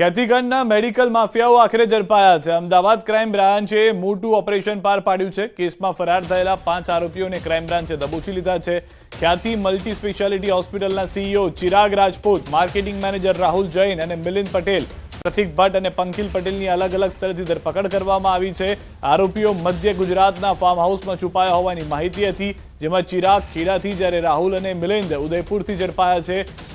ખ્યાતિગંજના medical માફિયાઓ આખરે ઝડપાયા છે। અમદાવાદ ક્રાઇમ બ્રાન્ચે મોટું ઓપરેશન પાર પાડ્યું છે। કેસમાં ફરાર થયેલા 5 આરોપીઓને ક્રાઇમ બ્રાન્ચે દબોચી લીધા છે। ખ્યાતિ મલ્ટી સ્પેશિયાલિટી હોસ્પિટલના CEO Chirag Rajput, marketing manager Rahul Jain અને મિલિંદ પટેલ, પ્રતિક ભટ્ટ અને પંકિલ પટેલની અલગ અલગ સ્થળેથી ધરપકડ કરવામાં આવી છે। આરોપીઓ મધ્ય ગુજરાતના ફાર્મ હાઉસમાં છુપાયા હોવાની માહિતી હતી, જેમાં ચિરાગ ખેડાથી જ્યારે રાહુલ અને મિલિંદ ઉદયપુરથી ઝડપાયા છે।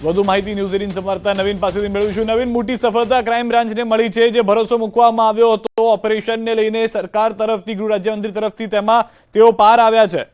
વધુ માહિતી ન્યૂઝ 18 સંવાદદાતા નવીન પાસેથી મેળવીશું। નવીન, મોટી સફળતા ક્રાઇમ બ્રાન્ચને મળી છે। જે ભરોસો મૂકવામાં આવ્યો હતો ઓપરેશનને લઈને સરકાર તરફથી, ગૃહ રાજ્યમંત્રી તરફથી, તેમાં તેઓ પાર આવ્યા છે।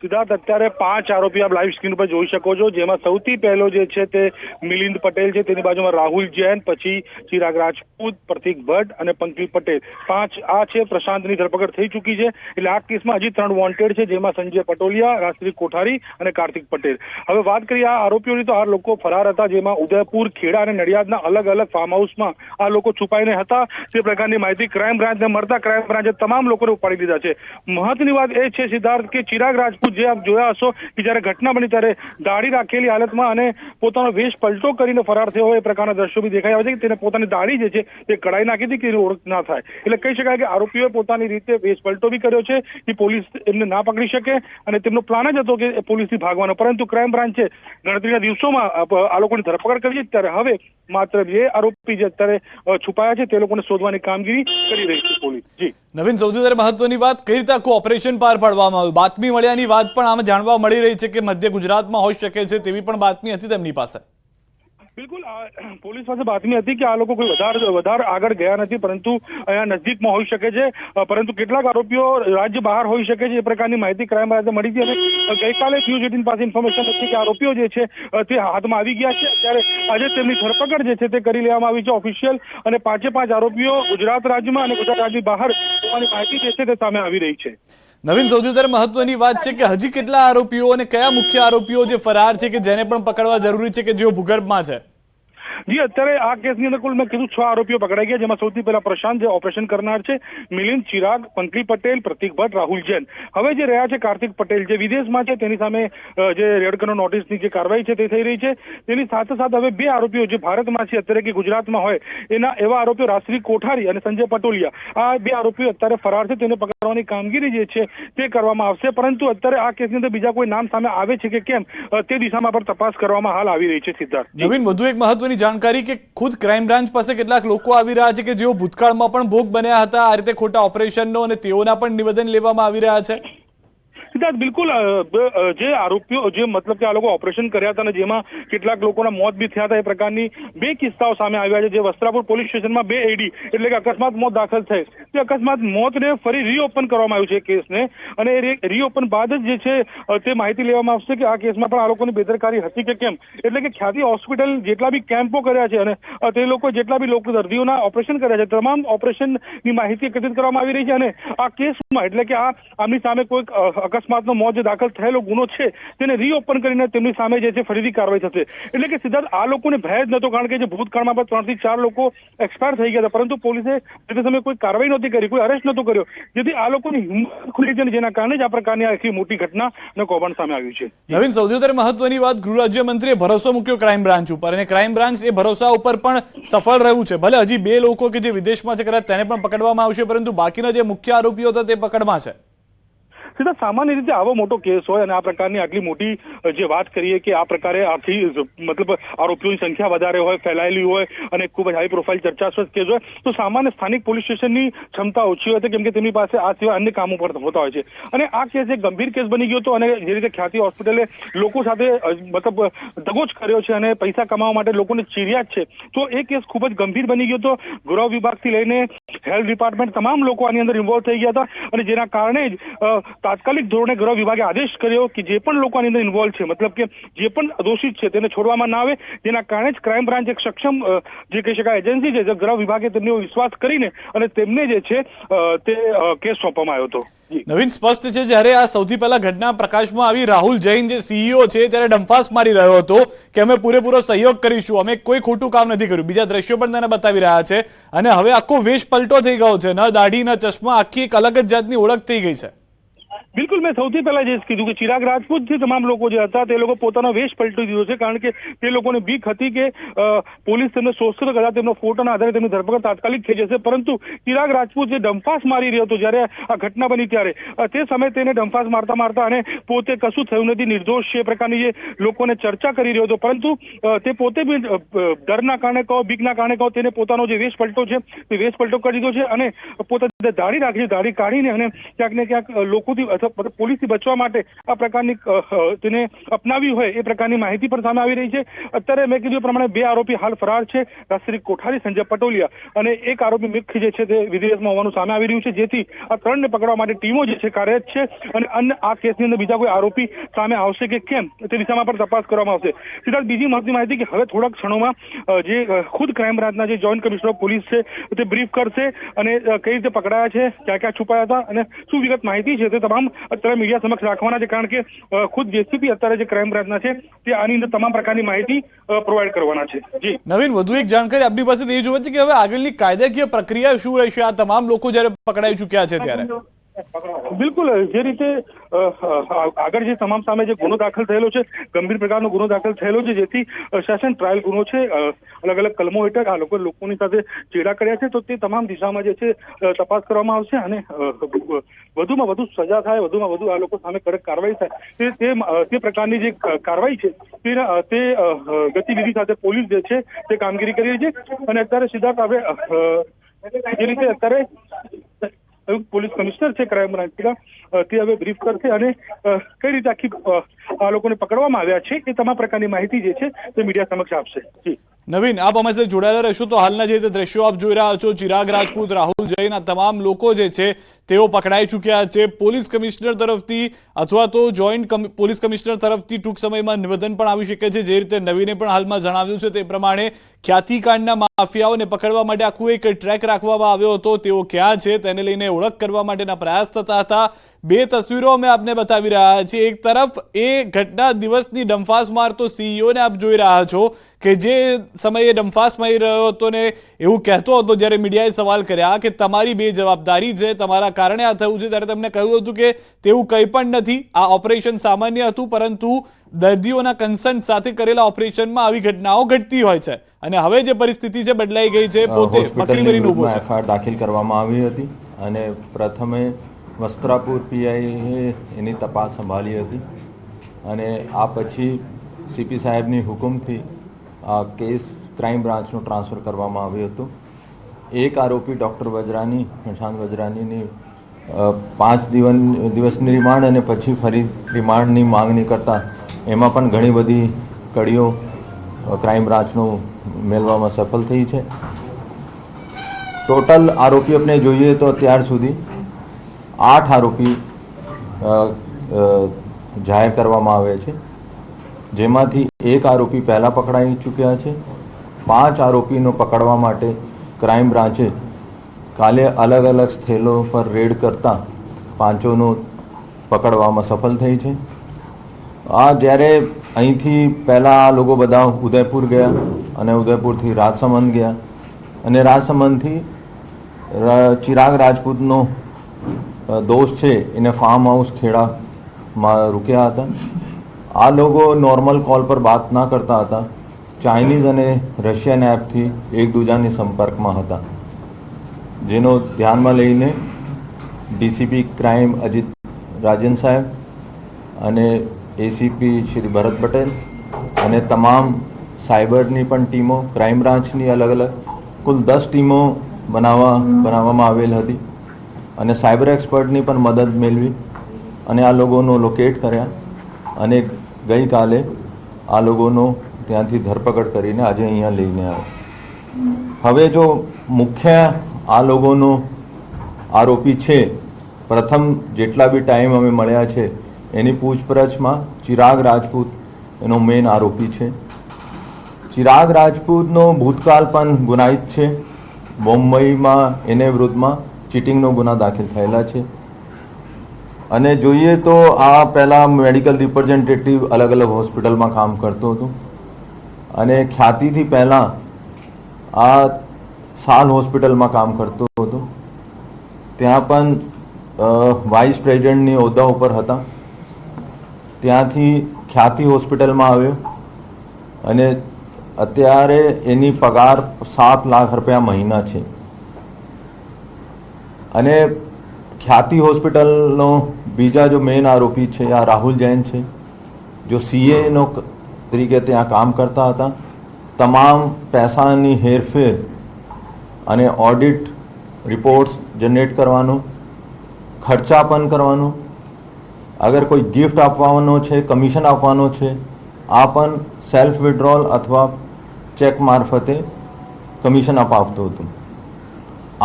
સિદ્ધાર્થ, અત્યારે 5 આરોપી આપ લાઈવ સ્ક્રીન પર જોઈ શકો છો, જેમાં સૌથી પહેલો જે છે તે મિલિંદ પટેલ છે, તેની બાજુમાં રાહુલ જૈન, પછી ચિરાગ રાજપૂત, પ્રતિક ભટ્ટ અને પંકિલ પટેલ, 5 આ છે। પ્રશાંતની ધરપકડ થઈ ચૂકી છે। એટલે આ કેસમાં હજી 3 વોન્ટેડ છે, જેમાં સંજય પટોલિયા, રાષ્ટ્રીય કોઠારી અને કાર્તિક પટેલ। હવે વાત કરીએ આ આરોપીઓની, તો આ લોકો ફરાર હતા, જેમાં ઉદયપુર, ખેડા અને નડિયાદના અલગ અલગ ફાર્મ હાઉસમાં આ લોકો છુપાઈને હતા। તે પ્રકારની માહિતી ક્રાઇમ બ્રાન્ચને મળતા ક્રાઇમ બ્રાન્ચે તમામ લોકોને ઉપાડી લીધા છે। મહત્વની વાત એ છે સિદ્ધાર્થ કે ચિરાગ રાજપૂત, જે આપ જોયા હશો કે જ્યારે ઘટના બની ત્યારે દાઢી રાખેલી હાલતમાં અને પોતાનો વેશ પલટો કરીને ફરાર થયો હોય એ પ્રકારના દ્રશ્યો બી દેખાઈ આવે છે કે તેને પોતાની દાઢી જે છે તે કઢાઈ નાખી હતી કે એની ઓળખ ના થાય। એટલે કહી શકાય કે આરોપીઓએ પોતાની રીતે વેશ પલટો બી કર્યો છે કે પોલીસ એમને ના પકડી શકે, અને તેમનો પ્લાન જ હતો કે પોલીસથી ભાગવાનો। પરંતુ ક્રાઇમ બ્રાન્ચે ગણતરીના દિવસોમાં આ લોકોની ધરપકડ કરી છે। ત્યારે હવે માત્ર 2 આરોપી જે અત્યારે છુપાયા છે તે લોકોને શોધવાની કામગીરી કરી રહી છે પોલીસ। જી નવીન, સૌથી વધારે મહત્વની વાત, કઈ રીતે આખું ઓપરેશન પાર પાડવામાં આવ્યું? બાતમી મળ્યાની વાત પણ આમ જાણવા મળી રહી છે કે મધ્ય ગુજરાતમાં હોઈ શકે છે, તેવી પણ બાતમી હતી તેમની પાસે। બિલકુલ, પોલીસ પાસે બાતમી હતી કે આ લોકો કોઈ વધારે આગળ ગયા નથી, પરંતુ અહીંયા નજીકમાં હોઈ શકે છે। પરંતુ કેટલાક આરોપીઓ રાજ્ય બહાર હોઈ શકે છે, એ પ્રકારની માહિતી ક્રાઇમ બ્રાન્ચે મળી હતી। અને ગઈકાલે ન્યૂઝ 18 પાસે ઇન્ફોર્મેશન હતી કે આરોપીઓ જે છે તે હાથમાં આવી ગયા છે। અત્યારે આજે તેમની ધરપકડ જે છે તે કરી લેવામાં આવી છે ઓફિશિયલ, અને 5 આરોપીઓ ગુજરાત રાજ્યમાં અને ગુજરાત રાજ્યની બહાર હોવાની માહિતી જે છે તે સામે આવી રહી છે। નવીન, સૌથી વધારે મહત્વની વાત છે કે હજી કેટલા આરોપીઓ અને કયા મુખ્ય આરોપીઓ જે ફરાર છે કે જેને પણ પકડવા જરૂરી છે કે જેઓ ભૂગર્ભમાં છે? જી, અત્યારે આ કેસની અંદર કુલ મેં કીધું 6 આરોપીઓ પકડાઈ ગયા, જેમાં સૌથી પહેલા પ્રશાંત જે ઓપરેશન કરનાર છે, મિલિંદ, ચિરાગ, પંકિલ પટેલ, પ્રતિક ભટ્ટ, રાહુલ જૈન। હવે જે રહ્યા છે કાર્તિક પટેલ, જે વિદેશમાં છે, તેની સામે જે રેડ કર્નર નોટિસની જે કાર્યવાહી છે તે થઈ રહી છે। તેની સાથે સાથે હવે 2 આરોપીઓ જે ભારતમાં છે અત્યારે કે ગુજરાતમાં હોય એના એવા આરોપીઓ રાષ્ટ્રીય કોઠારી અને સંજય પટોલિયા, આ 2 આરોપીઓ અત્યારે ફરાર છે, તેને પકડવાની કામગીરી જે છે તે કરવામાં આવશે। પરંતુ અત્યારે આ કેસની અંદર બીજા કોઈ નામ સામે આવે છે કે કેમ તે દિશામાં પણ તપાસ કરવામાં હાલ આવી રહી છે। સિદ્ધાર્થ નવીન, વધુ એક મહત્વની જાણકારી કે ખુદ ક્રાઇમ બ્રાન્ચ પાસે કેટલાક લોકો આવી રહ્યા છે કે જેઓ ભૂતકાળમાં પણ ભોગ બન્યા હતા આ રીતે ખોટા ઓપરેશનનો, અને તેઓના પણ નિવેદન લેવામાં આવી રહ્યા છે। સિદ્ધાર્થ, બિલકુલ, જે આરોપીઓ જે મતલબ કે આ લોકો ઓપરેશન કર્યા હતા અને જેમાં કેટલાક લોકોના મોત બી થયા હતા, એ પ્રકારની 2 કિસ્સાઓ સામે આવ્યા છે। જે વસ્ત્રાપુર પોલીસ સ્ટેશનમાં 2 AD એટલે કે અકસ્માત મોત દાખલ થઈ, તે અકસ્માત મોતને ફરી રીઓપન કરવામાં આવ્યું છે કેસને, અને રીઓપન બાદ જ જે છે તે માહિતી લેવામાં આવશે કે આ કેસમાં પણ આ લોકોની બેદરકારી હતી કે કેમ। એટલે કે ખ્યાતિ હોસ્પિટલ જેટલા બી કેમ્પો કર્યા છે અને તે લોકો જેટલા બી લોકો દર્દીઓના ઓપરેશન કર્યા છે, તમામ ઓપરેશનની માહિતી એકત્રિત કરવામાં આવી રહી છે। અને આ કેસમાં એટલે કે આમની સામે કોઈક અકસ્માતનો મોત જે દાખલ થયેલો ગુનો છે તેને રીઓપન કરીને તેમની સામે જે છે ફરીથી કાર્યવાહી થશે। એટલે કે સિદ્ધાર્થ, આ લોકોને ભય જ નહોતો, કારણ કે જે ભૂતકાળમાં પણ 3 થી 4 લોકો એક્સપાયર થઈ ગયા હતા, પરંતુ પોલીસે તે સમયે કોઈ કાર્યવાહી નહોતી કરી, કોઈ અરેસ્ટ નહોતો કર્યો, જેથી આ લોકોની હિંમત ખુલી છે, જેના કારણે જ આ પ્રકારની આખી મોટી ઘટના કૌભાંડ સામે આવ્યું છે। નવીન, સૌથી વધારે મહત્વની વાત, ગૃહ રાજ્યમંત્રીએ ભરોસો મૂક્યો ક્રાઇમ બ્રાન્ચ ઉપર, અને ક્રાઇમ બ્રાન્ચ એ ભરોસા ઉપર પણ સફળ રહ્યું છે। ભલે હજી 2 લોકો કે જે વિદેશમાં છે કદાચ તેને પણ પકડવામાં આવશે, પરંતુ બાકીના જે મુખ્ય આરોપીઓ હતા તે પકડમાં છે। સીધા સામાન્ય રીતે આવો મોટો કેસ હોય અને આ પ્રકારની આટલી મોટી જે વાત કરીએ કે આ પ્રકારે આથી મતલબ આરોપીઓની સંખ્યા વધારે હોય, ફેલાયેલી હોય અને ખૂબ જ હાઈ પ્રોફાઇલ ચર્ચાસ્પદ કેસ હોય, તો સામાન્ય સ્થાનિક પોલીસ સ્ટેશનની ક્ષમતા ઓછી હોય છે, કેમ કે તેમની પાસે આ સિવાય અન્ય કામો પણ હોતા હોય છે। અને આ કેસ એક ગંભીર કેસ બની ગયો હતો, અને જે રીતે ખ્યાતિ હોસ્પિટલે લોકો સાથે મતલબ દગોચ કર્યો છે અને પૈસા કમાવા માટે લોકોને ચીર્યા છે, તો એ કેસ ખૂબ જ ગંભીર બની ગયો હતો। ગૃહ વિભાગથી લઈને હેલ્થ ડિપાર્ટમેન્ટ તમામ લોકો આની અંદર ઇન્વોલ્વ થઈ ગયા હતા, અને જેના કારણે જ તાત્કાલિક ધોરણે ગૃહ વિભાગે આદેશ કર્યો કે જે પણ લોકો આની અંદર ઇન્વોલ્વ છે, મતલબ કે જે પણ દોષિત છે તેને છોડવામાં ના આવે, જેના કારણે જ ક્રાઇમ બ્રાન્ચ એક સક્ષમ જે કહી શકાય એજન્સી છે, ગૃહ વિભાગે તેમનો વિશ્વાસ કરીને અને તેમને જે છે તે કેસ સોંપવામાં આવ્યો હતો। નવીન, સ્પષ્ટ છે જ્યારે આ સૌથી પહેલા ઘટના પ્રકાશમાં આવી, રાહુલ જૈન જે સીઈઓ છે ત્યારે ડંફાસ મારી રહ્યો હતો કે અમે પૂરેપૂરો સહયોગ કરીશું, અમે કોઈ ખોટું કામ નથી કર્યું। બીજા દ્રશ્યો પણ તેને બતાવી રહ્યા છે, અને હવે આખો વેશ પલટો થઈ ગયો છે, ન દાઢી ન ચશ્મા, આખી એક અલગ જ જાતની ઓળખ થઈ ગઈ છે। બિલકુલ, મેં સૌથી પહેલા જે કીધું કે ચિરાગ રાજપૂતથી તમામ લોકો જે હતા તે લોકો પોતાનો વેશ પલટી દીધો છે, કારણ કે તે લોકોને બીક હતી કે પોલીસ તેમને શોધશે તો કદાચ તેમનો ફોટોના આધારે તેમની ધરપકડ તાત્કાલિક થઈ જશે. પરંતુ ચિરાગ રાજપૂત જે ડંફાસ મારી રહ્યો હતો જ્યારે આ ઘટના બની ત્યારે, તે સમયે તેને ડંફાસ મારતા અને પોતે કશું થયું નથી, નિર્દોષ છે એ પ્રકારની જે લોકોને ચર્ચા કરી રહ્યો હતો. પરંતુ તે પોતે બી ડરના કારણે કહો, બીકના કારણે કહો, તેને પોતાનો જે વેશ પલટો છે તે વેશ પલટો કરી દીધો છે અને પોતે દાઢી રાખી છે, દાઢી કાઢીને અને ક્યાંક ને ક્યાંક લોકોથી અથવા પોલીસથી બચવા માટે આ પ્રકારની તેને અપનાવી હોય એ પ્રકારની માહિતી પણ સામે આવી રહી છે. અત્યારે મેં કીધું પ્રમાણે 2 આરોપી હાલ ફરાર છે, રાષ્ટ્રીય કોઠારી સંજય પટોલિયા અને એક આરોપી મુખ્ય જે છે તે વિદેશમાં હોવાનું સામે આવી રહ્યું છે, જેથી આ 3ને પકડવા માટે ટીમો જે છે કાર્યરત છે અને અન્ય આ કેસની અંદર બીજા કોઈ આરોપી સામે આવશે કે કેમ તે દિશામાં પણ તપાસ કરવામાં આવશે. સિદ્ધાર્થ, બીજી મહત્વની માહિતી કે હવે થોડાક ક્ષણોમાં જે ખુદ ક્રાઇમ બ્રાન્ચના જે જોઈન્ટ કમિશનર ઓફ પોલીસ છે તે બ્રીફ કરશે અને કઈ રીતે પકડાયા છે, ક્યાં ક્યાં છુપાયા હતા અને શું વિગત માહિતી છે તે તમામ અત્યારે મીડિયા સમક્ષ રાખવાના છે, કારણ કે ખુદ જેસીપી અત્યારે જે ક્રાઇમ બ્રાન્ચના છે તે આની અંદર તમામ પ્રકારની માહિતી પ્રોવાઈડ કરવાના છે. જી નવીન, વધુ એક જાણકારી આપની પાસેથી એ જોવે છે કે હવે આગળની કાયદાકીય પ્રક્રિયા શું રહેશે આ તમામ લોકો જ્યારે પકડાઈ ચૂક્યા છે ત્યારે? બિલકુલ, જે રીતે આગળ જે તમામ સામે જે ગુનો દાખલ થયેલો છે, ગંભીર પ્રકારનો ગુનો દાખલ થયેલો છે, જેથી સેશન ટ્રાયલ ગુનો છે, અલગ અલગ કલમો હેઠળ આ લોકોની સાથે ચેડા કર્યા છે, તો તે તમામ દિશામાં જે છે તપાસ કરવામાં આવશે અને વધુમાં વધુ સજા થાય, વધુમાં વધુ આ લોકો સામે કડક કાર્યવાહી થાય તે પ્રકારની જે કાર્યવાહી છે તે ગતિવિધિ સાથે પોલીસ જે છે તે કામગીરી કરી રહી છે. અને અત્યારે સિદ્ધાર્થ આપણે જે રીતે અત્યારે પોલીસ કમિશનર છે ક્રાઇમ બ્રાન્ચના તે હવે બ્રીફ કરશે અને કઈ રીતે આખી આ લોકોને પકડવામાં આવ્યા છે એ તમામ પ્રકારની માહિતી જે છે તે મીડિયા સમક્ષ આપશે. જી નવીન, આપ અમારી સાથે જોડાયેલા રહેશો તો હાલના જે દ્રશ્યો આપ જોઈ રહ્યા છો, ચિરાગ રાજપૂત, રાહુલ જૈન, આ તમામ લોકો જે છે તેઓ પકડાઈ ચૂક્યા છે. પોલીસ કમિશનર તરફથી અથવા તો જોઈન્ટ પોલીસ કમિશનર તરફથી ટૂંક સમયમાં નિવેદન પણ આવી શકે છે. જે રીતે નવીને પણ હાલમાં જણાવ્યું છે તે પ્રમાણે ખ્યાતિકાંડના માફિયાઓને પકડવા માટે આખું એક ટ્રેક રાખવામાં આવ્યો હતો. તેઓ ક્યાં છે તેને લઈને ઓળખ કરવા માટેના પ્રયાસ થતા હતા. 2 તસવીરો અમે આપને બતાવી રહ્યા છીએ. એક તરફ એ ઘટના દિવસની ડંફાસ મારતો સીઈઓને આપ જોઈ રહ્યા છો કે જે સમયે ડંફાસ મારી રહ્યો હતો ને એવું કહેતો હતો, જ્યારે મીડિયાએ સવાલ કર્યા કે તમારી બેજવાબદારી છે, તમારા કારણે આ થયું છે, ત્યારે તેમણે કહ્યું હતું કે તેવું કંઈ પણ નથી, આ ઓપરેશન સામાન્ય હતું, પરંતુ દર્દીઓના કન્સન્ટ સાથે કરેલા ઓપરેશનમાં આવી ઘટનાઓ ઘટતી હોય છે અને હવે જે પરિસ્થિતિ છે બદલાઈ ગઈ છે. પોતે બકરી ભરીને ઊભો છે. એફઆઈઆર દાખલ કરવામાં આવી હતી અને પ્રથમે વસ્ત્રાપુર પીઆઈએ એની તપાસ સંભાળી હતી અને આ પછી સીપી સાહેબની હુકમથી આ કેસ ક્રાઇમ બ્રાન્ચનું ટ્રાન્સફર કરવામાં આવ્યું હતું. એક આરોપી ડૉક્ટર વજરાની, પ્રશાંત વજરાનીની 5 દિવસની રિમાન્ડ અને પછી ફરી રિમાન્ડની માંગણી કરતા એમાં પણ ઘણી બધી કડીઓ ક્રાઇમ બ્રાન્ચનું મેળવવામાં સફળ થઈ છે. ટોટલ આરોપી આપણે જોઈએ તો અત્યાર સુધી 8 આરોપી જાહેર કરવામાં આવે છે, જેમાંથી 1 આરોપી પહેલાં પકડાઈ ચૂક્યા છે. 5 આરોપીનો પકડવા માટે ક્રાઇમ બ્રાન્ચે કાલે અલગ અલગ સ્થળો પર રેડ કરતા 5નો પકડવામાં સફળ થઈ છે. આ જ્યારે અહીંથી પહેલાં આ લોકો બધા ઉદયપુર ગયા અને ઉદયપુરથી રાજસમંદ ગયા અને રાજસમંદથી ચિરાગ રાજપૂતનો દોસ્ત છે એને ફાર્મ હાઉસ ખેડામાં રૂક્યા હતા. આ લોકો નોર્મલ કોલ પર વાત ના કરતા હતા, ચાઇનીઝ અને રશિયન એપથી એકબીજાની સંપર્કમાં હતા, જેનો ધ્યાનમાં લઈને ડીસીપી ક્રાઇમ અજીત રાજન સાહેબ અને એસીપી શ્રી ભરત પટેલ અને તમામ સાયબરની પણ ટીમો, ક્રાઇમ બ્રાન્ચની અલગ અલગ કુલ 10 ટીમો બનાવવામાં આવેલ હતી અને સાયબર એક્સપર્ટની પણ મદદ મેળવી અને આ લોકોનો લોકેટ કર્યા અને ગઈકાલે આ લોકોનો ત્યાંથી ધરપકડ કરીને આજે અહીંયા લઈને આવ્યા. હવે જો મુખ્ય આ લોકોનો આરોપી છે, પ્રથમ જેટલા બી ટાઈમ અમે મળ્યા છે એની પૂછપરછમાં ચિરાગ રાજપૂત એનો મેઇન આરોપી છે. ચિરાગ રાજપૂતનો ભૂતકાળ પણ ગુનાહિત છે. બોમ્બઈમાં એને વિરુદ્ધમાં ચીટિંગનો ગુના દાખલ થયેલા છે અને જોઈએ તો આ પહેલાં મેડિકલ રિપ્રેઝેન્ટેટિવ અલગ અલગ હોસ્પિટલમાં કામ કરતો હતો અને ખ્યાતિથી પહેલાં આ સાલ હોસ્પિટલમાં કામ કરતો હતો. ત્યાં પણ વાઇસ પ્રેસિડેન્ટની હોદ્દા ઉપર હતા. ત્યાંથી ખ્યાતિ હોસ્પિટલમાં આવ્યો અને અત્યારે એની પગાર 7 લાખ રૂપિયા મહિના છે. અને ખ્યાતિ હોસ્પિટલનો બીજા જો મેઇન આરોપી છે આ રાહુલ જૈન છે, જો સીએનો તરીકે ત્યાં કામ કરતા હતા. તમામ પૈસાની હેરફેર અને ઓડિટ રિપોર્ટ્સ જનરેટ કરવાનું, ખર્ચા પણ કરવાનું, અગર કોઈ ગિફ્ટ આપવાનો છે, કમિશન આપવાનો છે, આ પણ સેલ્ફ વિડ્રોલ અથવા ચેક મારફતે કમિશન અપાવતો હતો.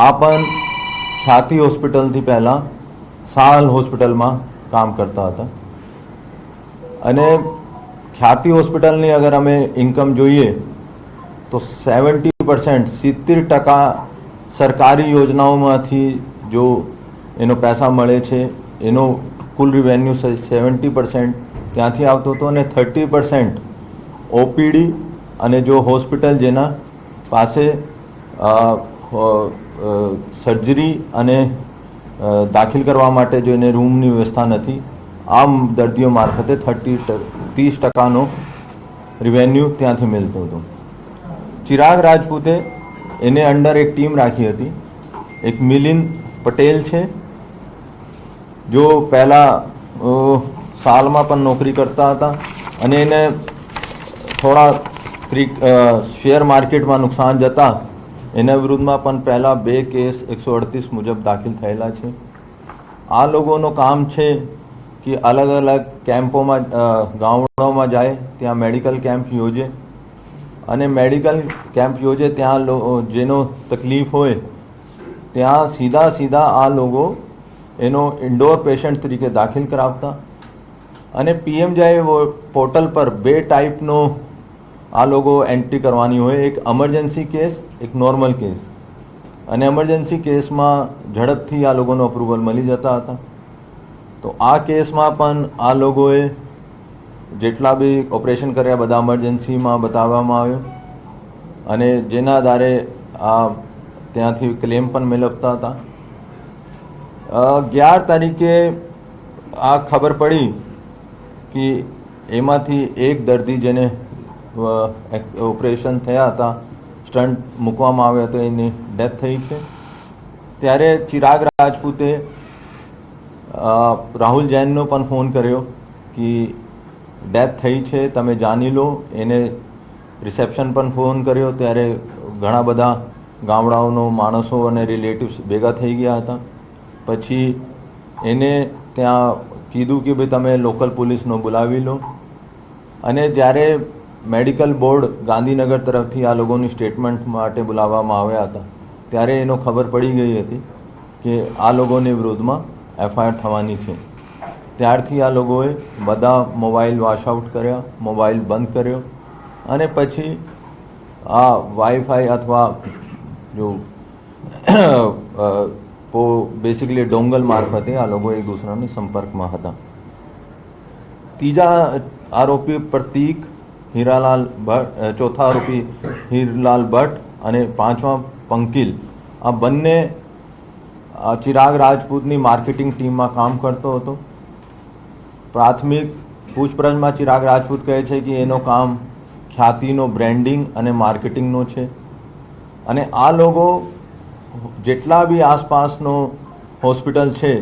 આ પણ ખ્યાતિ હોસ્પિટલથી પહેલાં સાલ હોસ્પિટલમાં કામ કરતા હતા. અને ખ્યાતિ હોસ્પિટલની અગર અમે ઇન્કમ જોઈએ તો 70% 70% સરકારી યોજનાઓમાંથી જો એનો પૈસા મળે છે, એનો કુલ રિવેન્યુ 70% ત્યાંથી આવતો હતો અને 30% ઓપીડી અને જો હોસ્પિટલ જેના પાસે સર્જરી અને દાખલ કરવા માટે જો એને રૂમની વ્યવસ્થા નથી, આમ દર્દીઓ મારફતે 30% રિવેન્યુ ત્યાંથી મળતો હતો. ચિરાગ રાજપૂતે એને અંડર એક ટીમ રાખી હતી. એક મિલિંદ પટેલ છે જો પહેલાં સાલમાં પણ નોકરી કરતા હતા અને એને થોડા શેર માર્કેટમાં નુકસાન જતા એના વિરુદ્ધમાં પણ પહેલાં 2 કેસ 138 મુજબ દાખલ થયેલા છે. આ લોકોનું કામ છે કે અલગ અલગ કેમ્પોમાં ગામડાઓમાં જાય, ત્યાં મેડિકલ કેમ્પ યોજે અને મેડિકલ કેમ્પ યોજે ત્યાં જેનો તકલીફ હોય ત્યાં સીધા આ લોકો એનો ઇન્ડોર પેશન્ટ તરીકે દાખલ કરાવતા. અને પીએમજે પોર્ટલ પર 2 ટાઈપનો આ લોકો એન્ટ્રી કરવાની હોય, એક એમરજન્સી કેસ, એક નોર્મલ કેસ. અને એમરજન્સી કેસમાં ઝડપથી આ લોકોનો અપ્રુવલ મળી જતા હતા. તો આ કેસમાં પણ આ લોકોએ જેટલા બી ઓપરેશન કર્યા બધા એમરજન્સીમાં બતાવવામાં આવ્યો અને જેના આધારે આ ત્યાંથી ક્લેમ પણ મેળવતા હતા. 11 તારીખે આ ખબર પડી કે એમાંથી એક દર્દી જેને ઓપરેશન થયા હતા, સ્ટન્ટ મૂકવામાં આવ્યા તો એની ડેથ થઈ છે. ત્યારે ચિરાગ રાજપૂતે રાહુલ જૈનનો પણ ફોન કર્યો કે ડેથ થઈ છે, તમે જાણી લો. એને રિસેપ્શન પણ ફોન કર્યો ત્યારે ઘણા બધા ગામડાઓનો માણસો અને રિલેટિવ્સ ભેગા થઈ ગયા હતા. પછી એને ત્યાં કીધું કે ભાઈ તમે લોકલ પોલીસનો બોલાવી લો. અને જ્યારે મેડિકલ બોર્ડ ગાંધીનગર તરફથી આ લોકોની સ્ટેટમેન્ટ માટે બોલાવવામાં આવ્યા હતા ત્યારે એનો ખબર પડી ગઈ હતી કે આ લોકોની વિરુદ્ધમાં એફઆઈઆર થવાની છે. ત્યારથી આ લોકોએ બધા મોબાઈલ વોશઆઉટ કર્યા, મોબાઈલ બંધ કર્યો અને પછી આ વાઈફાઈ અથવા જો બેસિકલી ડોંગલ મારફતે આ લોકો એક દૂસરાના સંપર્કમાં હતા. ત્રીજા આરોપી પ્રતીક હીરાલાલ ભટ્ટ, ચોથા આરોપી હીરલાલ ભટ્ટ અને પાંચમા પંકિલ, આ બંને ચિરાગ રાજપૂતની માર્કેટિંગ ટીમમાં કામ કરતો હતો. પ્રાથમિક પૂછપરછમાં ચિરાગ રાજપૂત કહે છે કે એનો કામ ખ્યાતિનો બ્રેન્ડિંગ અને માર્કેટિંગનો છે અને આ લોકો જેટલા બી આસપાસનો હોસ્પિટલ છે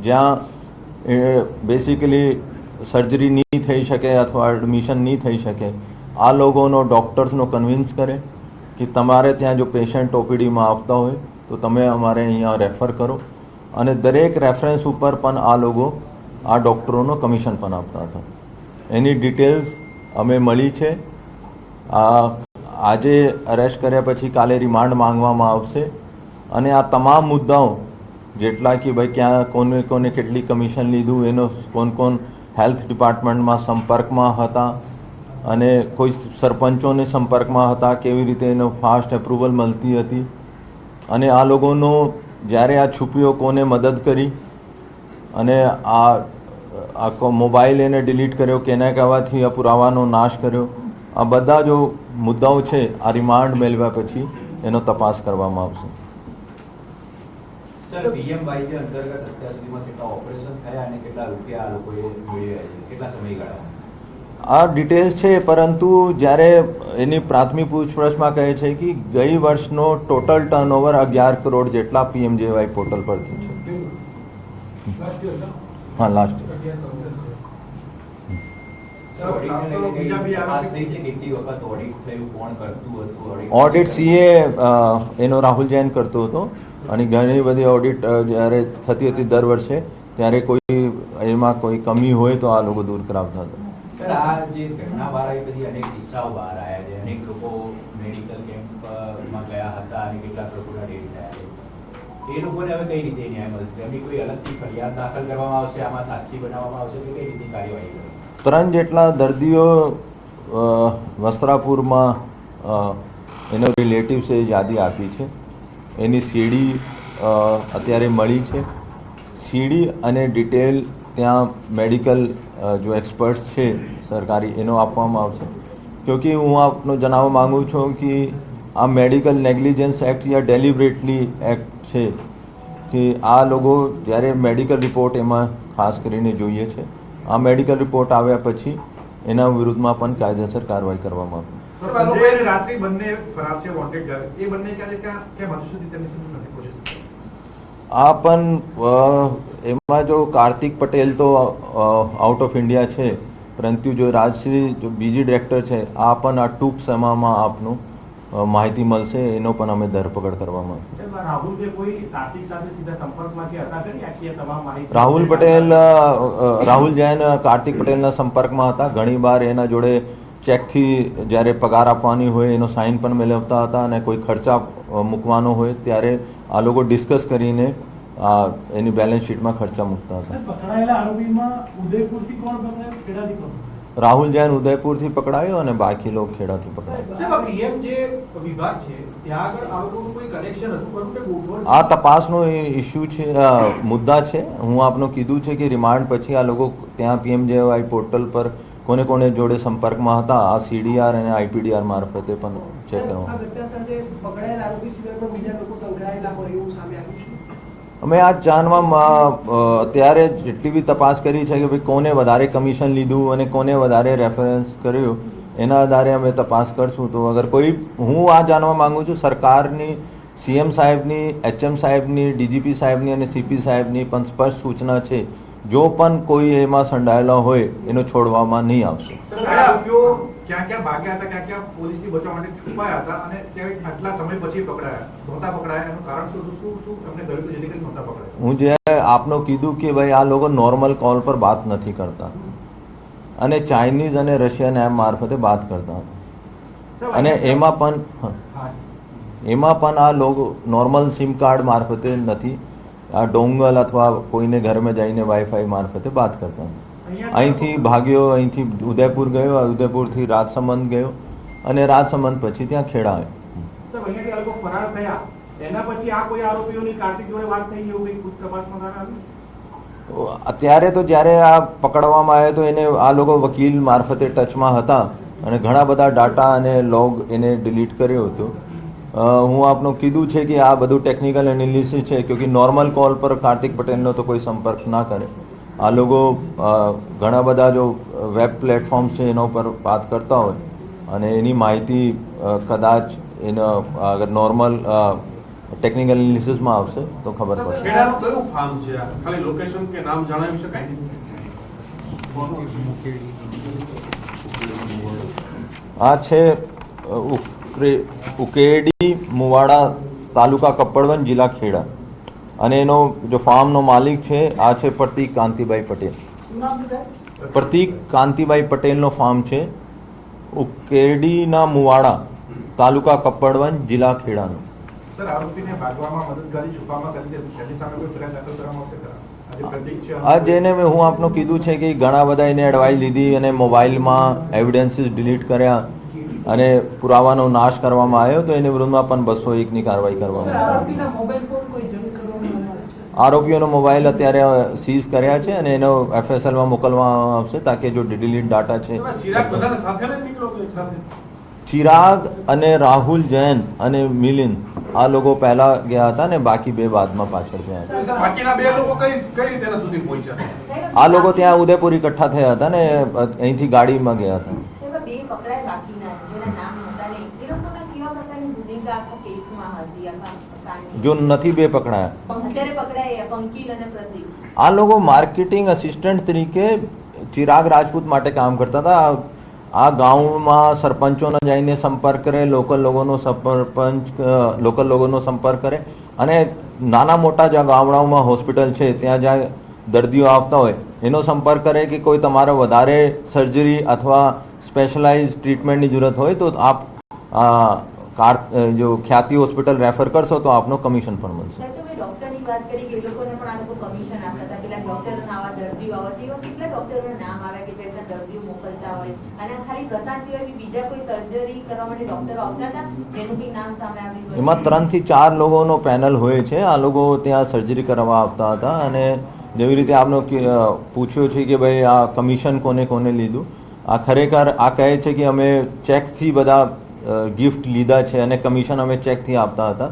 જ્યાં બેસિકલી સર્જરી નહીં થઈ શકે અથવા એડમિશન નહીં થઈ શકે, આ લોકોનો ડૉક્ટર્સનો કન્વિન્સ કરે કે તમારે ત્યાં જો પેશન્ટ ઓપીડીમાં આવતા હોય તો તમે અમારે અહીંયા રેફર કરો. અને દરેક રેફરન્સ ઉપર પણ આ લોકો આ ડૉક્ટરોનો કમિશન પણ આપતા હતા. એની ડિટેલ્સ અમે મળી છે. આજે અરેસ્ટ કર્યા પછી કાલે રિમાન્ડ માંગવામાં આવશે અને આ તમામ મુદ્દાઓ જેટલા કે ભાઈ ક્યાં કોને કોને કેટલી કમિશન લીધું, એનો કોણ હેલ્થ ડિપાર્ટમેન્ટમાં સંપર્કમાં હતા અને કોઈ સરપંચોને સંપર્કમાં હતા, કેવી રીતે એનો ફાસ્ટ એપ્રુવલ મળતી હતી અને આ લોકોનો જ્યારે આ છુપીઓ કોને મદદ કરી અને આ મોબાઈલ એને ડિલીટ કર્યો, કેના કહેવાથી આ પુરાવાનો નાશ કર્યો, આ બધા જો મુદ્દાઓ છે આ રિમાન્ડ મેળવ્યા પછી એનો તપાસ કરવામાં આવશે. સર પીએમવાયજી અંતર્ગત અત્યાર સુધીમાં કેટલા ઓપરેશન થયા અને કેટલા રૂપિયા આ લોકોએ મેળવ્યા છે, કેટલા સમયગાળામાં? આ ડિટેલ્સ છે, પરંતુ જ્યારે એની પ્રાથમિક પૂછપરછમાં કહે છે કે ગઈ વર્ષનો ટોટલ ટર્નઓવર 11 કરોડ જેટલા પીએમજેવાય પોર્ટલ પરથી છે. હા, લાસ્ટ તપાસ થઈ છે, કેટલી વખત ઓડિટ થયું, કોણ કરતું હતું ઓડિટ? સીએ એનો રાહુલ જૈન કરતો હતો અને ઘણી બધી ઓડિટ જ્યારે થતી હતી દર વર્ષે, ત્યારે કોઈ એમાં કોઈ કમી હોય તો આ લોકો દૂર કરાવતા હતા. સર, આ જે ઘટના બહાર આવી બધી અનેક કિસ્સાઓ બહાર આવ્યા છે, અનેક લોકો મેડિકલ કેમ્પમાં ગયા હતા અને કેટલાક લોકોના ડેથ થયા છે. એ લોકોને હવે કઈ રીતે ન્યાય મળશે? એમની કોઈ અલગથી ફરિયાદ દાખલ કરવામાં આવશે, આમાં સાક્ષી બનાવવામાં આવશે કે કઈ રીતની કાર્યવાહી કરશે? 3 જેટલા દર્દીઓ વસ્ત્રાપુરમાં એનો રિલેટિવ્સે યાદી આપી છે. એની સીડી અત્યારે મળી છે. સીડી અને ડિટેલ ત્યાં મેડિકલ જો એક્સપર્ટ્સ છે સરકારી, એનો આપવામાં આવશે. ક્યોંકि હું આપને જણાવવા માગું છું કે આ મેડિકલ નેગ્લિજન્સ એક્ટ યા ડેલિબરેટલી એક્ટ છે કે આ લોકો જ્યારે મેડિકલ રિપોર્ટ એમાં ખાસ કરીને જોઈએ છે. આ મેડિકલ રિપોર્ટ આવ્યા પછી એના વિરુદ્ધમાં પણ કાયદેસર કાર્યવાહી કરવામાં આવશે. સંજય અને રાત્રિ બંને ફરાર છે, વોન્ટેડ છે. એ બંને ક્યાં કેમ હજુ સુધી તેમની સુધી નથી પહોંચી? આ પણ એમાં જો કાર્તિક પટેલ તો આઉટ ઓફ ઇન્ડિયા છે, પરંતુ જો રાજશ્રી જો બીજી ડિરેક્ટર છે, આ પણ આ ટૂંક સમયમાં આપનું માહિતી મળશે. એનો પણ અમે ધરપકડ કરવામાં રાહુલ પટેલ રાહુલ જૈન કાર્તિક પટેલના સંપર્કમાં હતા. ઘણી વાર એના જોડે ચેકથી જ્યારે પગાર આપવાની હોય એનો સાઇન પણ મેળવતા હતા અને કોઈ ખર્ચા મૂકવાનો હોય ત્યારે આ લોકો ડિસ્કસ કરીને એની બેલેન્સ શીટમાં ખર્ચા મૂકતા હતા. રાહુલ જૈન ઉદયપુરથી પકડાયો અને બાકી લોકો ખેડાથી પકડાયો. આ તપાસનો ઇસ્યુ છે, મુદ્દા છે. હું આપને કીધું છે કે રિમાન્ડ પછી આ લોકો ત્યાં પીએમજેવાય પોર્ટલ પર કોને કોને જોડે સંપર્કમાં હતા આ સીડીઆર અને આઈપીડીઆર મારફતે પણ ચેક કરવામાં. અમે આ જાણવામાં અત્યારે જેટલી બી તપાસ કરી છે કે ભાઈ કોને વધારે કમિશન લીધું અને કોને વધારે રેફરન્સ કર્યું, એના આધારે અમે તપાસ કરશું. તો અગર કોઈ, હું આ જાણવા માંગુ છું સરકારની, સીએમ સાહેબની, એચએમ સાહેબની, ડીજીપી સાહેબની અને સીપી સાહેબની પણ સ્પષ્ટ સૂચના છે, જો પણ કોઈ એમાં સંડાયેલા હોય એનો છોડવામાં નહીં આવશે. ક્યાં ક્યાં ભાગ્યા હતા, ક્યાં ક્યાં પોલીસથી બચવા માટે છુપાયા હતા અને ત્યાં આટલા સમય પછી નહોતા પકડાયા, એનું કારણ શું એમને કહ્યું જેથી કરી નહોતા પકડાયા? હું જે આપનો કીધું કે ભાઈ આ લોકો નોર્મલ કોલ પર વાત નથી કરતા અને ચાઇનીઝ અને રશિયન એપ મારફતે વાત કરતા હતા. અને એમાં પણ આ લોકો નોર્મલ સિમ કાર્ડ મારફતે નથી, આ ડોંગલ અથવા કોઈને ઘરમાં જઈને વાઈફાઈ મારફતે વાત કરતા. અહીંથી ભાગ્યો, અહીંથી ઉદયપુર ગયો, ઉદયપુરથી રાજસમંદ ગયો અને રાજસમંદ પછી ત્યાં ખેડા આવ્યો. અત્યારે તો જ્યારે આ પકડવામાં આવ્યો તો એને આ લોકો વકીલ મારફતે ટચમાં હતા અને ઘણા બધા ડાટા અને લોગ એને ડિલીટ કર્યો હતો. હું આપને કીધું છે કે આ બધું ટેકનિકલ એનાલિસિસ છે, ક્યોંકि નોર્મલ કોલ પર કાર્તિક પટેલનો તો કોઈ સંપર્ક ના કરે. આ લોકો ઘણા બધા જો વેબ પ્લેટફોર્મ્સ છે એના ઉપર વાત કરતા હોય અને એની માહિતી કદાચ એનો અગર નોર્મલ ટેકનિકલ એનાલિસિસમાં આવશે તો ખબર પડશે. ખેડાનું કયું ફાર્મ છે? ખાલી લોકેશન કે નામ જણાવી શકાય? આ છે ઉકેડી મુવાડા, તાલુકા કપ્પડવન, જિલ્લા ખેડા. અને એનો જો ફાર્મનો માલિક છે આ છે પ્રતીક કાંતિભાઈ પટેલ. પ્રતીક કાંતિભાઈ પટેલનો ફાર્મ છે ઉકેડીના મુવાડા, તાલુકા કપ્પડવન, જિલ્લા ખેડાનો. સર, આરોપીને ભાગવામાં મદદગારી છુપામાં કરી હતી, તેની સામે કોઈ ફરિયાદ દાખલ કરવામાં આવશે ખરા? આ જેને હું આપને કીધું છે કે ઘણા બધા એને એડવાઇસ લીધી અને મોબાઈલમાં એવિડન્સીસ ડિલીટ કર્યા અને પુરાવાનો નાશ કરવામાં આવ્યો, તો એની વિરુદ્ધમાં પણ 201ની કાર્યવાહી કરવામાં આવી. આરોપીઓનો મોબાઈલ અત્યારે સીઝ કર્યા છે અને એનો એફએસએલમાં મોકલવામાં આવશે તાકે જો ડિલીટ ડાટા છે. ચિરાગ અને રાહુલ જૈન અને મિલિંદ આ લોકો પહેલા ગયા હતા ને બાકી બે બાદમાં પાછળ ગયા હતા. બાકીના બે લોકો કઈ કઈ રીતે એના સુધી પહોંચ્યા? આ લોકો ત્યાં ઉદયપુર એકઠા થયા હતા ને અહીંથી ગાડીમાં ગયા હતા. બે પકડાય બાકીના જેના નામ હતા ને એ લોકોના કેવા પ્રકારની ભૂમિકા આખા કેસમાં હતી આખા જો નથી બે પકડાયા. અત્યારે પકડાય પંકિલ અને પ્રતીક. આ લોકો માર્કેટિંગ અસિસ્ટન્ટ તરીકે ચિરાગ રાજપૂત માટે કામ કરતા હતા. આ ગામમાં સરપંચોને જઈને સંપર્ક કરે, લોકલ લોકોનો સંપર્ક કરે અને નાના મોટા જ્યાં ગામડાઓમાં હોસ્પિટલ છે ત્યાં જ્યાં દર્દીઓ આવતા હોય એનો સંપર્ક કરે કે કોઈ તમારે વધારે સર્જરી અથવા સ્પેશલાઇઝ ટ્રીટમેન્ટની જરૂરત હોય તો આપ જો ખ્યાતિ હોસ્પિટલ રેફર કરશો તો આપનો કમિશન પણ મળશે. ડોક્ટરની વાત કરી કે એ લોકોને પણ આ લોકો કમિશન આપતા હતા. કેટલાક ડોક્ટરોના આવા દર્દીઓ આવતા એવા કેટલા ડોક્ટરોના નામ આવે કે જેટલા દર્દીઓ મોકલતા હોય અને ખાલી પ્રશાંત સિવાય બીજા કોઈ સર્જરી કરવા માટે ડોક્ટરો આવતા હતા જેનું બી નામ સામે આવ્યું હોય. એમાં 3 થી 4 લોકોનો પેનલ હોય છે. આ લોકો ત્યાં સર્જરી કરવા આવતા હતા અને જેવી રીતે આપનો પૂછ્યો છે કે ભાઈ આ કમિશન કોને કોને લીધું, આ ખરેખર આ કહે છે કે અમે ચેકથી બધા ગિફ્ટ લીધા છે અને કમિશન અમે ચેકથી આપતા હતા.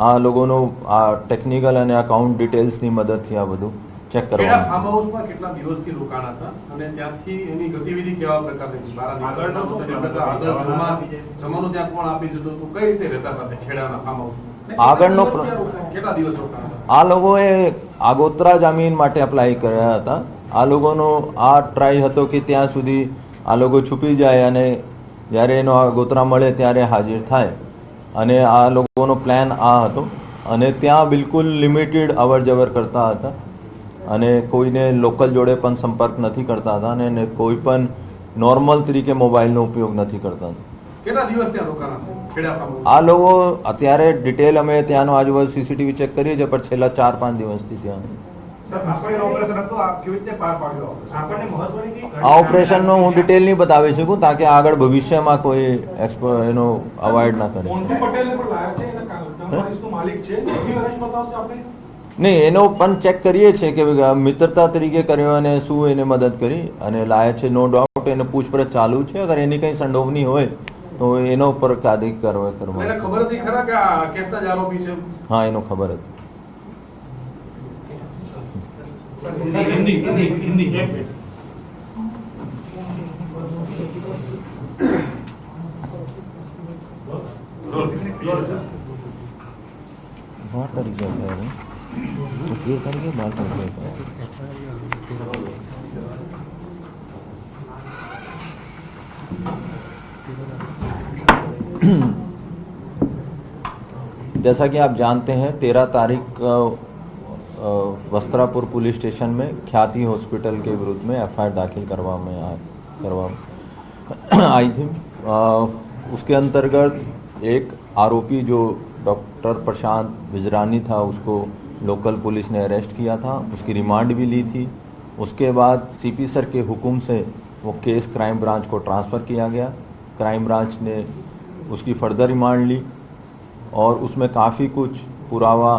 આ લોકોનો આ ટેકનિકલ અને અકાઉન્ટ ડિટેલ્સની મદદથી આ બધું ચેક કરવાનું. ફાર્મ હાઉસમાં કેટલા દિવસથી રોકાણ હતા અને ત્યાંથી એની ગતિવિધિ કેવા પ્રકારની હતી? જમવાનું ત્યાં કોણ આપી જતું હતું? કઈ રીતે રહેતા હતા ખેડાના ફાર્મ હાઉસમાં? આગળનો કેટલા દિવસ રોકાણ હતા? આ લોકોએ આગોતરા જામીન માટે અપ્લાય કર્યા હતા. આ લોકોનો આ ટ્રાય હતો કે ત્યાં સુધી આ લોકો છુપી જાય અને જ્યારે એનો આગોતરા મળે ત્યારે હાજર થાય અને આ લોકોનો પ્લાન આ હતો અને ત્યાં બિલકુલ લિમિટેડ અવર જવર કરતા હતા અને કોઈને લોકલ જોડે પણ સંપર્ક નથી કરતા હતા અને કોઈ પણ નોર્મલ તરીકે મોબાઈલનો ઉપયોગ નથી કરતા હતા. કેટલા દિવસ ત્યાં રોકાણ હશે ખેડા ફાર્મ હાઉસ? આ લોકો અત્યારે ડિટેલ અમે ત્યાંનો આજુબાજુ સીસીટીવી ચેક કરીએ છીએ પણ છેલ્લા 4-5 દિવસથી ત્યાં આ ઓપરેશનનો હું ડિટેલ નહીં બતાવી શકું તાકે આગળ ભવિષ્યમાં કોઈ એનો અવોઇડ ના કરે. નહીં, એનો પણ ચેક કરીએ છીએ કે મિત્રતા તરીકે કર્યો અને શું એને મદદ કરી અને લાયા છે. નો ડાઉટ એને પૂછપરછ ચાલુ છે. અગર એની કંઈ સંડોવણી હોય તો એનો પર કાયદેસર કાર્યવાહી કરવા. એને ખબર હતી ખરા કે આ કેસના જ આરોપી છે? હા, એનો ખબર હતી. बाहर तरीके से है तो ये करके बाहर तरीके जैसा कि आप जानते हैं 13 तारीख वस्त्रापुर पुलिस स्टेशन में ख्याति हॉस्पिटल के विरुद्ध में एफआईआर दाखिल करवा आई थी. उसके अंतर्गत एक आरोपी जो डॉक्टर प्रशांत बिजरानी था उसको लोकल पुलिस ने अरेस्ट किया था. उसकी रिमांड भी ली थी. उसके बाद सीपी सर के हुक्म से वो केस क्राइम ब्रांच को ट्रांसफ़र किया गया. क्राइम ब्रांच ने उसकी फर्दर रिमांड ली और उसमें काफ़ी कुछ पुरावा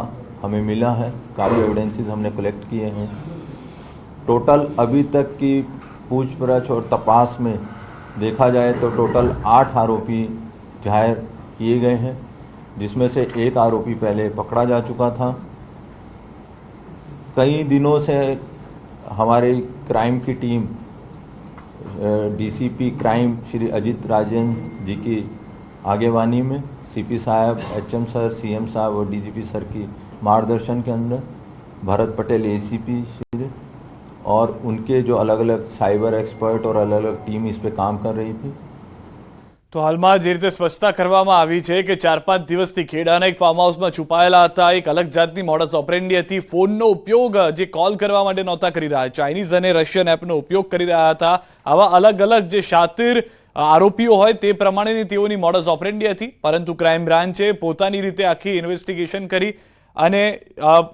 हमें मिला है. काफ़ी एविडेंसेस हमने कलेक्ट किए हैं. टोटल अभी तक की पूछपरछ और तपास में देखा जाए तो टोटल 8 आरोपी जाहिर किए गए हैं जिसमें से एक आरोपी पहले पकड़ा जा चुका था. कई दिनों से हमारी क्राइम की team DCP crime Shri Ajit Rajan ji की आगेवानी में सीपी साहब, एचएम सर, सीएम साहब और डीजीपी सर की मार्गदर्शन के अंदर भरत पटेल एसीपी श्री और उनके जो अलग अलग साइबर एक्सपर्ट और अलग अलग टीम इस पे काम कर रही थी. તો હાલમાં જે રીતે સ્પષ્ટતા કરવામાં આવી છે કે 4-5 દિવસથી ખેડાના એક ફાર્મ હાઉસમાં છુપાયેલા હતા. એક અલગ જાતની મોડસ ઓપરેન્ડી હતી. ફોનનો ઉપયોગ જે કોલ કરવા માટે નહોતા કરી રહ્યા, ચાઇનીઝ અને રશિયન એપનો ઉપયોગ કરી રહ્યા હતા. આવા અલગ અલગ જે શાતિર આરોપીઓ હોય તે પ્રમાણેની તેઓની મોડસ ઓપરેન્ડી હતી. પરંતુ ક્રાઇમ બ્રાન્ચે પોતાની રીતે આખી ઇન્વેસ્ટિગેશન કરી અને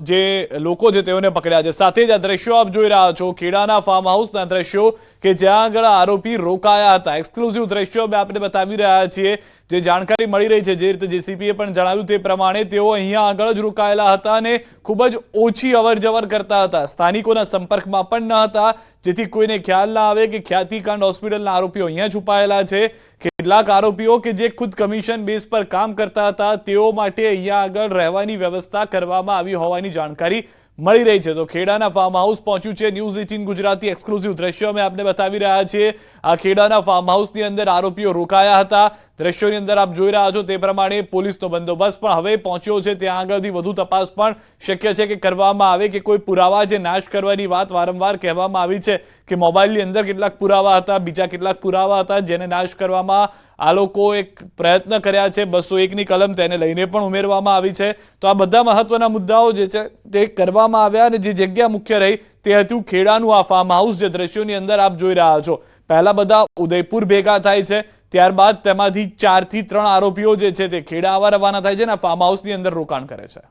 જે લોકો છે તેઓને પકડ્યા છે. સાથે જ આ દ્રશ્યો આપ જોઈ રહ્યા છો ખેડાના ફાર્મ હાઉસના દ્રશ્યો કે જ્યાં આગળ આરોપી રોકાયા હતા. એક્સક્લુઝિવ દ્રશ્યો અમે આપણે બતાવી રહ્યા છીએ. જે જાણકારી મળી રહી છે, જે રીતે જેસીપીએ પણ જણાવ્યું તે પ્રમાણે તેઓ અહીંયા આગળ જ રોકાયેલા હતા અને ખૂબ જ ઓછી અવર જવર કરતા હતા. સ્થાનિકોના સંપર્કમાં પણ ન હતા. જેથી કોઈને ખ્યાલ ના આવે કે ખ્યાતિકાંડ હોસ્પિટલના આરોપીઓ અહીંયા છુપાયેલા છે. કેટલાક આરોપીઓ કે જે ખુદ કમિશન બેઝ પર કામ કરતા હતા તેઓ માટે અહીંયા આગળ રહેવાની વ્યવસ્થા કરવામાં આવી હોવાની જાણકારી મળી રહી છે. તો ખેડાના ફાર્મ હાઉસ પહોંચ્યું છે. ન્યૂઝ 18 ગુજરાતી એક્સક્લુઝિવ દ્રશ્યો અમે આપને બતાવી રહ્યા છીએ. આ ખેડાના ફાર્મ હાઉસની અંદર આરોપીઓ રોકાયા હતા. દ્રશ્યોની અંદર આપ જોઈ રહ્યા છો તે પ્રમાણે પોલીસનો બંદોબસ્ત પણ હવે પહોંચ્યો છે. ત્યાં આગળથી વધુ તપાસ પણ શક્ય છે કે કરવામાં આવે કે કોઈ પુરાવા જે નાશ કરવાની વાત વારંવાર કહેવામાં આવી છે કે મોબાઈલની અંદર કેટલાક પુરાવા હતા, બીજા કેટલાક પુરાવા હતા જેને નાશ કરવામાં આ લોકો એક પ્રયત્ન કર્યા છે. 201ની કલમ તેને લઈને પણ ઉમેરવામાં આવી છે. તો આ બધા મહત્વના મુદ્દાઓ જે છે તે કરવામાં આવ્યા અને જે જગ્યા મુખ્ય રહી તે હતું ખેડાનું આ ફાર્મ હાઉસ જે દ્રશ્યોની અંદર આપ જોઈ રહ્યા છો. પહેલા બધા ઉદયપુર ભેગા થાય છે, ત્યારબાદ તેમાંથી 4 થી 3 આરોપીઓ જે છે તે ખેડા આવવા રવાના થાય છે અને ફાર્મ હાઉસની અંદર રોકાણ કરે છે.